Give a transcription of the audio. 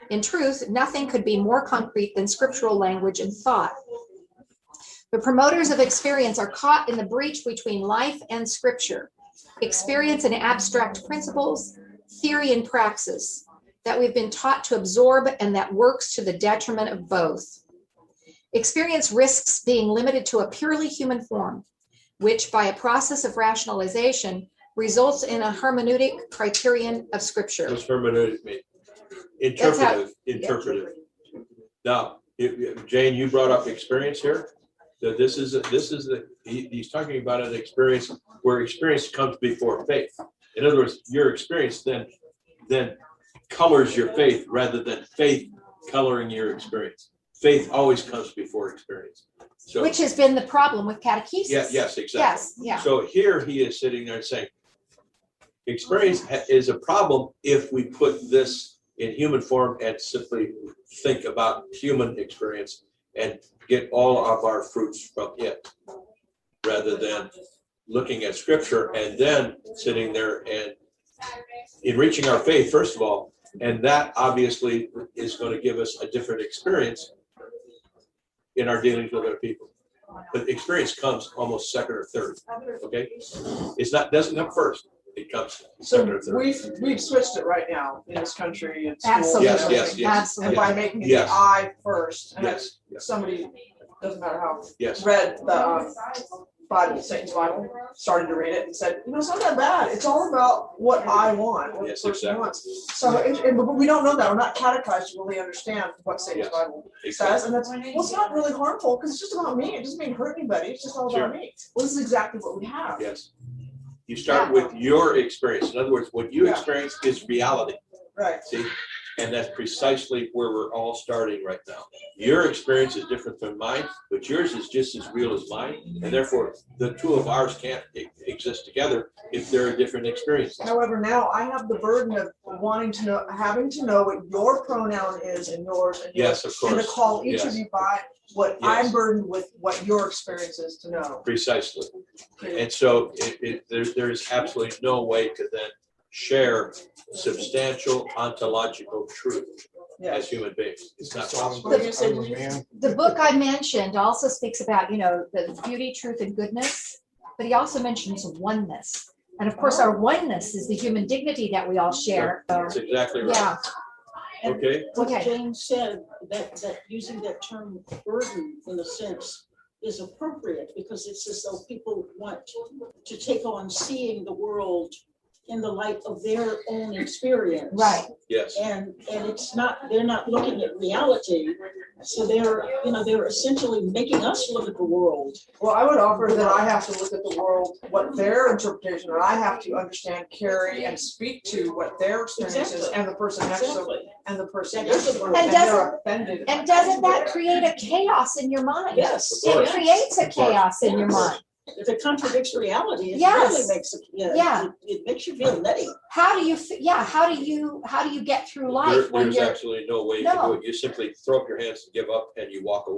In truth, nothing could be more concrete than scriptural language and thought. The promoters of experience are caught in the breach between life and scripture, experience and abstract principles, theory and praxis, that we've been taught to absorb and that works to the detriment of both. Experience risks being limited to a purely human form, which by a process of rationalization results in a hermeneutic criterion of scripture. What's hermeneutic mean? Interpretive. Now, Jane, you brought up experience here. So he's talking about an experience where experience comes before faith. In other words, your experience then colors your faith rather than faith coloring your experience. Faith always comes before experience. So, which has been the problem with catechesis. Yes, exactly. Yes, yeah. So here he is sitting there saying, experience is a problem if we put this in human form and simply think about human experience and get all of our fruits from it, rather than looking at scripture and then sitting there and enriching our faith, first of all, and that obviously is going to give us a different experience in our dealings with other people. But experience comes almost second or third. Okay, doesn't come first. It comes second or third. We've switched it right now in this country. In school, absolutely. Yes. Absolutely. And by making the I first, and somebody, doesn't matter how, read the Bible, Satan's Bible, started to read it and said, it's not that bad. It's all about what I want, what the person wants. So, but we don't know that. We're not catechized to really understand what Satan's Bible says. And that's, it's not really harmful because it's just about me. It doesn't mean hurt anybody. It's just all about me. Well, this is exactly what we have. Yes. You start with your experience. In other words, what you experience is reality. Right. See? And that's precisely where we're all starting right now. Your experience is different from mine, but yours is just as real as mine. And therefore, the two of ours can't exist together if they're different experiences. However, now I have the burden of wanting to know, having to know what your pronoun is and yours and yours. Yes, of course. And to call each of you by what I'm burdened with, what your experience is to know. Precisely. And so there is absolutely no way to then share substantial ontological truth as human beings. It's not possible. The book I mentioned also speaks about, the beauty, truth, and goodness, but he also mentions oneness. And of course, our oneness is the human dignity that we all share. That's exactly right. Yeah. Okay. What James said, that using that term burden in a sense is appropriate because it's as though people want to take on seeing the world in the light of their own experience. Right. Yes. And it's not, they're not looking at reality. So they're essentially making us look at the world. Well, I would offer that I have to look at the world, what their interpretation, and I have to understand, carry, and speak to what their experience is, and the person next to them, and the person next to them, and they're offended. And doesn't that create a chaos in your mind? Yes. It creates a chaos in your mind. If it contradicts reality, it really makes it. It makes you feel nutty. How do you get through life when there's absolutely no way to do it. You simply throw up your hands and give up, and you walk away.